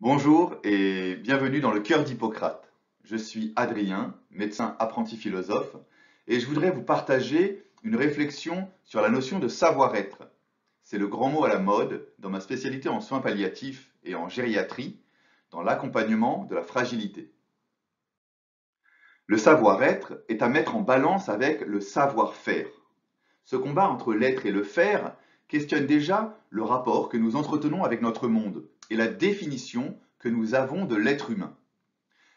Bonjour et bienvenue dans le cœur d'Hippocrate. Je suis Adrien, médecin apprenti philosophe, et je voudrais vous partager une réflexion sur la notion de savoir-être. C'est le grand mot à la mode dans ma spécialité en soins palliatifs et en gériatrie, dans l'accompagnement de la fragilité. Le savoir-être est à mettre en balance avec le savoir-faire. Ce combat entre l'être et le faire questionne déjà le rapport que nous entretenons avec notre monde et la définition que nous avons de l'être humain.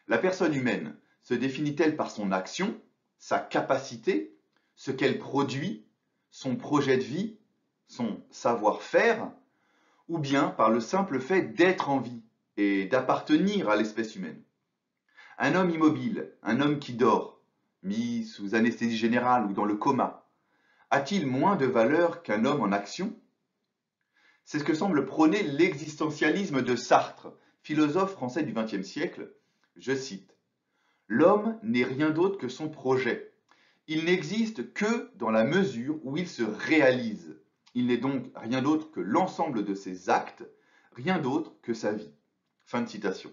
La personne humaine se définit-elle par son action, sa capacité, ce qu'elle produit, son projet de vie, son savoir-faire, ou bien par le simple fait d'être en vie et d'appartenir à l'espèce humaine? Un homme immobile, un homme qui dort, mis sous anesthésie générale ou dans le coma, a-t-il moins de valeur qu'un homme en action? C'est ce que semble prôner l'existentialisme de Sartre, philosophe français du XXe siècle. Je cite: l'homme n'est rien d'autre que son projet. Il n'existe que dans la mesure où il se réalise. Il n'est donc rien d'autre que l'ensemble de ses actes, rien d'autre que sa vie. Fin de citation.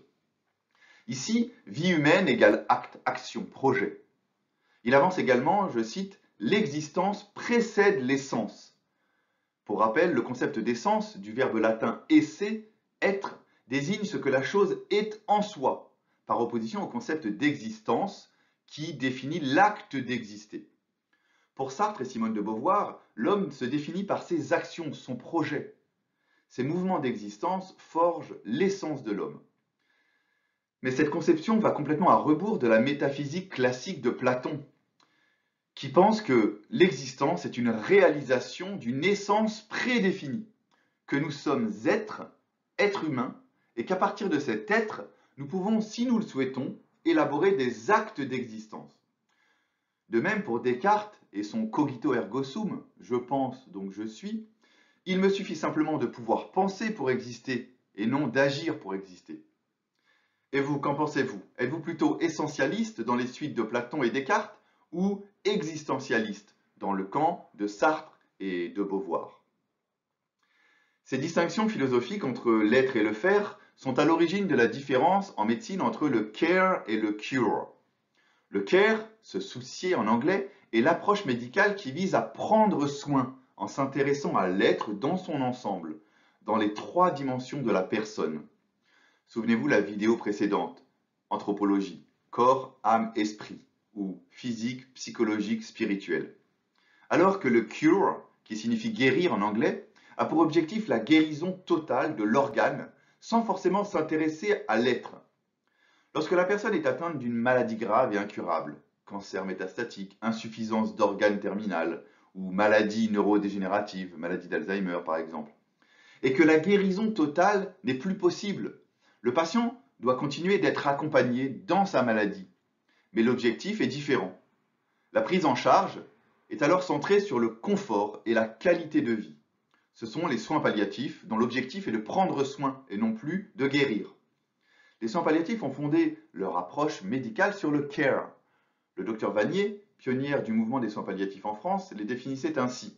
Ici, vie humaine égale acte, action, projet. Il avance également, je cite, l'existence précède l'essence. Pour rappel, le concept d'essence, du verbe latin esse, être, désigne ce que la chose est en soi, par opposition au concept d'existence qui définit l'acte d'exister. Pour Sartre et Simone de Beauvoir, l'homme se définit par ses actions, son projet. Ces mouvements d'existence forgent l'essence de l'homme. Mais cette conception va complètement à rebours de la métaphysique classique de Platon, qui pense que l'existence est une réalisation d'une essence prédéfinie, que nous sommes êtres humains, et qu'à partir de cet être, nous pouvons, si nous le souhaitons, élaborer des actes d'existence. De même pour Descartes et son cogito ergo sum, je pense donc je suis, il me suffit simplement de pouvoir penser pour exister et non d'agir pour exister. Et vous, qu'en pensez-vous? Êtes-vous plutôt essentialiste dans les suites de Platon et Descartes ou existentialiste dans le camp de Sartre et de Beauvoir? Ces distinctions philosophiques entre l'être et le faire sont à l'origine de la différence en médecine entre le care et le cure. Le care, se soucier en anglais, est l'approche médicale qui vise à prendre soin en s'intéressant à l'être dans son ensemble, dans les trois dimensions de la personne. Souvenez-vous la vidéo précédente, anthropologie, corps, âme, esprit, ou physique, psychologique, spirituel. Alors que le cure, qui signifie guérir en anglais, a pour objectif la guérison totale de l'organe sans forcément s'intéresser à l'être. Lorsque la personne est atteinte d'une maladie grave et incurable, cancer métastatique, insuffisance d'organes terminales ou maladie neurodégénérative, maladie d'Alzheimer par exemple, et que la guérison totale n'est plus possible, le patient doit continuer d'être accompagné dans sa maladie. Mais l'objectif est différent. La prise en charge est alors centrée sur le confort et la qualité de vie. Ce sont les soins palliatifs dont l'objectif est de prendre soin et non plus de guérir. Les soins palliatifs ont fondé leur approche médicale sur le care. Le docteur Vanier, pionnière du mouvement des soins palliatifs en France, les définissait ainsi: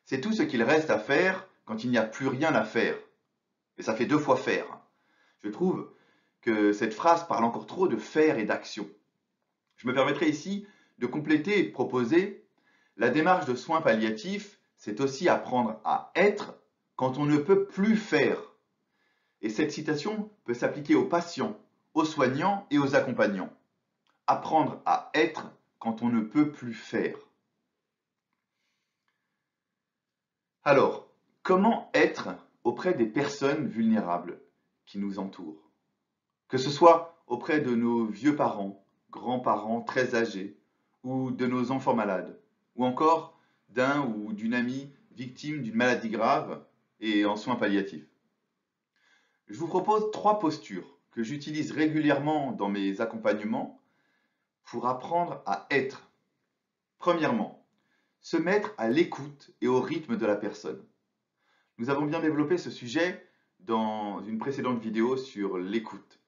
c'est tout ce qu'il reste à faire quand il n'y a plus rien à faire. Et ça fait deux fois faire. Je trouve que cette phrase parle encore trop de faire et d'action. Je me permettrai ici de compléter et de proposer: la démarche de soins palliatifs, c'est aussi apprendre à être quand on ne peut plus faire. Et cette citation peut s'appliquer aux patients, aux soignants et aux accompagnants. Apprendre à être quand on ne peut plus faire. Alors, comment être auprès des personnes vulnérables qui nous entourent? Que ce soit auprès de nos vieux parents, grands-parents très âgés, ou de nos enfants malades, ou encore d'un ou d'une amie victime d'une maladie grave et en soins palliatifs. Je vous propose trois postures que j'utilise régulièrement dans mes accompagnements pour apprendre à être. Premièrement, se mettre à l'écoute et au rythme de la personne. Nous avons bien développé ce sujet dans une précédente vidéo sur l'écoute.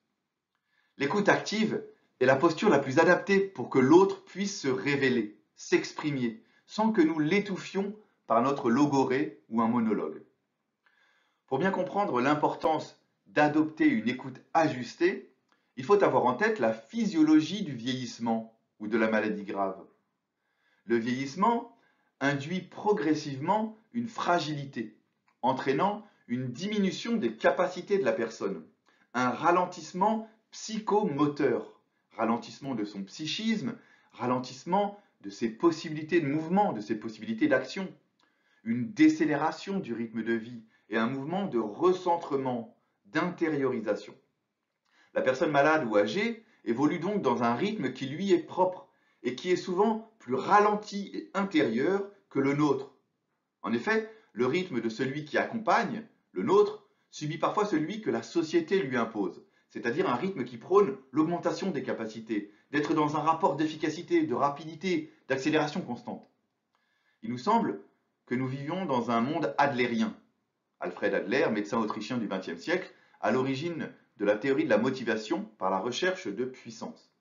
L'écoute active est la posture la plus adaptée pour que l'autre puisse se révéler, s'exprimer, sans que nous l'étouffions par notre logorée ou un monologue. Pour bien comprendre l'importance d'adopter une écoute ajustée, il faut avoir en tête la physiologie du vieillissement ou de la maladie grave. Le vieillissement induit progressivement une fragilité, entraînant une diminution des capacités de la personne, un ralentissement psychomoteur, ralentissement de son psychisme, ralentissement de ses possibilités de mouvement, de ses possibilités d'action, une décélération du rythme de vie et un mouvement de recentrement, d'intériorisation. La personne malade ou âgée évolue donc dans un rythme qui lui est propre et qui est souvent plus ralenti et intérieur que le nôtre. En effet, le rythme de celui qui accompagne, le nôtre, subit parfois celui que la société lui impose, c'est-à-dire un rythme qui prône l'augmentation des capacités, d'être dans un rapport d'efficacité, de rapidité, d'accélération constante. Il nous semble que nous vivions dans un monde adlérien. Alfred Adler, médecin autrichien du XXe siècle, à l'origine de la théorie de la motivation par la recherche de puissance.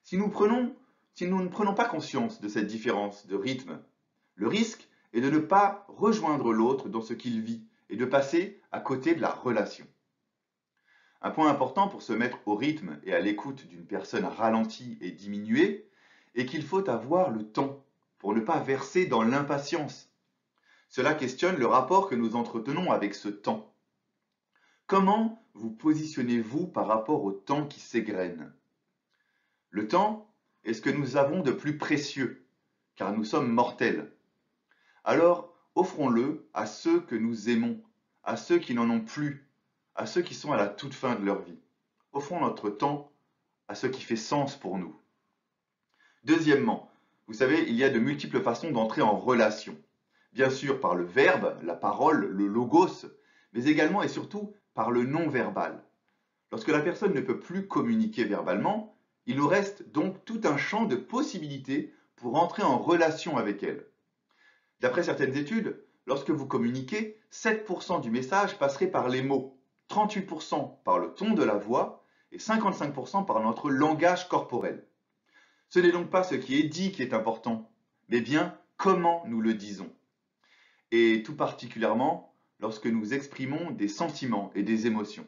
Si nous ne prenons pas conscience de cette différence de rythme, le risque est de ne pas rejoindre l'autre dans ce qu'il vit et de passer à côté de la relation. Un point important pour se mettre au rythme et à l'écoute d'une personne ralentie et diminuée est qu'il faut avoir le temps pour ne pas verser dans l'impatience. Cela questionne le rapport que nous entretenons avec ce temps. Comment vous positionnez-vous par rapport au temps qui s'égrène? Le temps est ce que nous avons de plus précieux, car nous sommes mortels. Alors, offrons-le à ceux que nous aimons, à ceux qui n'en ont plus, à ceux qui sont à la toute fin de leur vie. Offrons notre temps à ce qui fait sens pour nous. Deuxièmement, vous savez, il y a de multiples façons d'entrer en relation. Bien sûr par le verbe, la parole, le logos, mais également et surtout par le non-verbal. Lorsque la personne ne peut plus communiquer verbalement, il nous reste donc tout un champ de possibilités pour entrer en relation avec elle. D'après certaines études, lorsque vous communiquez, 7% du message passerait par les mots, 38% par le ton de la voix et 55% par notre langage corporel. Ce n'est donc pas ce qui est dit qui est important, mais bien comment nous le disons. Et tout particulièrement lorsque nous exprimons des sentiments et des émotions.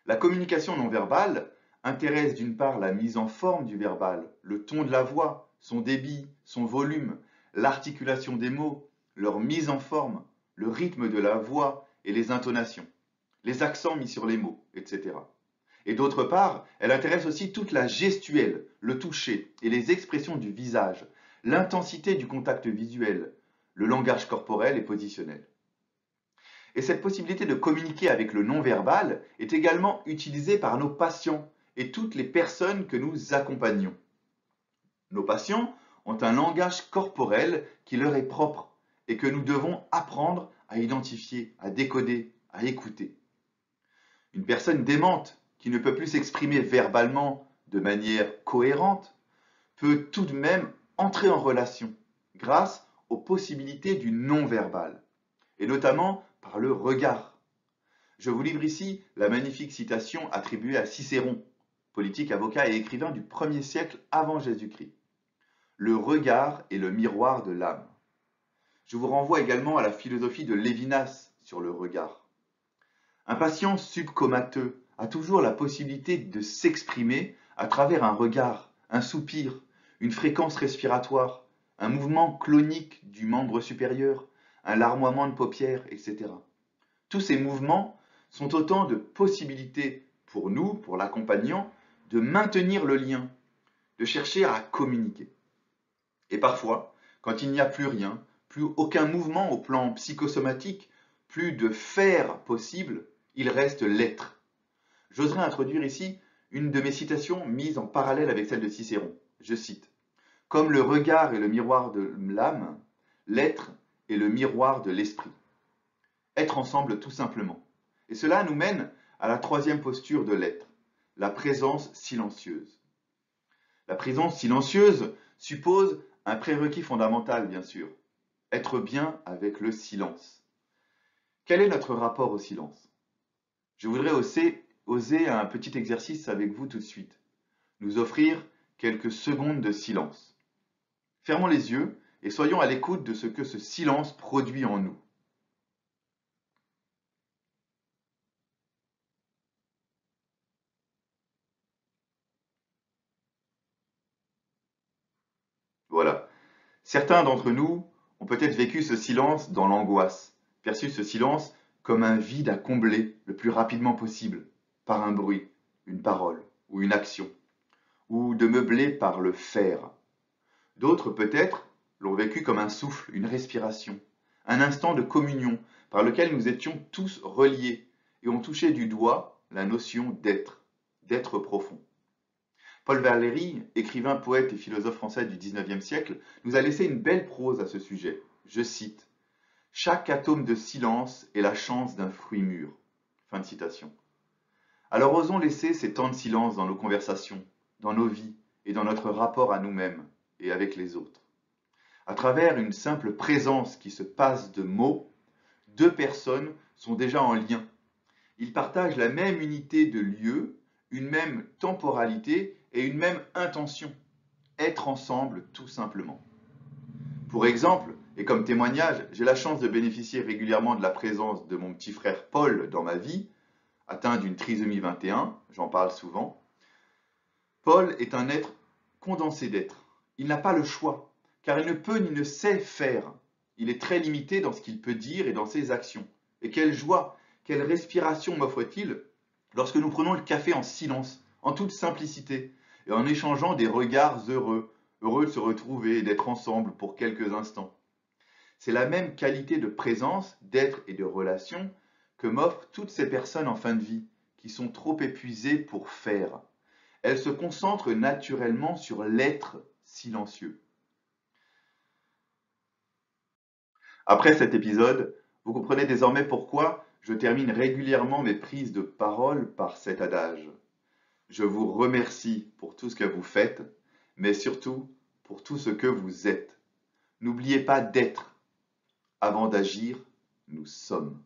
La communication non verbale intéresse d'une part la mise en forme du verbal, le ton de la voix, son débit, son volume, l'articulation des mots, leur mise en forme, le rythme de la voix et les intonations, les accents mis sur les mots, etc. Et d'autre part, elle intéresse aussi toute la gestuelle, le toucher et les expressions du visage, l'intensité du contact visuel, le langage corporel et positionnel. Et cette possibilité de communiquer avec le non-verbal est également utilisée par nos patients et toutes les personnes que nous accompagnons. Nos patients ont un langage corporel qui leur est propre et que nous devons apprendre à identifier, à décoder, à écouter. Une personne démente qui ne peut plus s'exprimer verbalement de manière cohérente peut tout de même entrer en relation grâce aux possibilités du non-verbal, et notamment par le regard. Je vous livre ici la magnifique citation attribuée à Cicéron, politique, avocat et écrivain du 1er siècle avant Jésus-Christ. Le regard est le miroir de l'âme. Je vous renvoie également à la philosophie de Lévinas sur le regard. Un patient subcomateux a toujours la possibilité de s'exprimer à travers un regard, un soupir, une fréquence respiratoire, un mouvement clonique du membre supérieur, un larmoiement de paupières, etc. Tous ces mouvements sont autant de possibilités pour nous, pour l'accompagnant, de maintenir le lien, de chercher à communiquer. Et parfois, quand il n'y a plus rien, plus aucun mouvement au plan psychosomatique, plus de faire possible, il reste l'être. J'oserais introduire ici une de mes citations mise en parallèle avec celle de Cicéron. Je cite: « Comme le regard est le miroir de l'âme, l'être est le miroir de l'esprit. » Être ensemble tout simplement. Et cela nous mène à la troisième posture de l'être, la présence silencieuse. La présence silencieuse suppose un prérequis fondamental, bien sûr, être bien avec le silence. Quel est notre rapport au silence? Je voudrais oser un petit exercice avec vous tout de suite. Nous offrir quelques secondes de silence. Fermons les yeux et soyons à l'écoute de ce que ce silence produit en nous. Certains d'entre nous ont peut-être vécu ce silence dans l'angoisse, perçu ce silence comme un vide à combler le plus rapidement possible, par un bruit, une parole ou une action, ou de meubler par le faire. D'autres peut-être l'ont vécu comme un souffle, une respiration, un instant de communion par lequel nous étions tous reliés et ont touché du doigt la notion d'être, d'être profond. Paul Valéry, écrivain, poète et philosophe français du XIXe siècle, nous a laissé une belle prose à ce sujet. Je cite: chaque atome de silence est la chance d'un fruit mûr. Fin de citation. Alors osons laisser ces temps de silence dans nos conversations, dans nos vies et dans notre rapport à nous-mêmes et avec les autres. À travers une simple présence qui se passe de mots, deux personnes sont déjà en lien. Ils partagent la même unité de lieu, une même temporalité et une même intention. Être ensemble tout simplement. Pour exemple, et comme témoignage, j'ai la chance de bénéficier régulièrement de la présence de mon petit frère Paul dans ma vie, atteint d'une trisomie 21, j'en parle souvent. Paul est un être condensé d'être. Il n'a pas le choix, car il ne peut ni ne sait faire. Il est très limité dans ce qu'il peut dire et dans ses actions. Et quelle joie, quelle respiration m'offre-t-il lorsque nous prenons le café en silence, en toute simplicité, et en échangeant des regards heureux, heureux de se retrouver et d'être ensemble pour quelques instants. C'est la même qualité de présence, d'être et de relation que m'offrent toutes ces personnes en fin de vie, qui sont trop épuisées pour faire. Elles se concentrent naturellement sur l'être silencieux. Après cet épisode, vous comprenez désormais pourquoi je termine régulièrement mes prises de parole par cet adage. Je vous remercie pour tout ce que vous faites, mais surtout pour tout ce que vous êtes. N'oubliez pas d'être. Avant d'agir, nous sommes.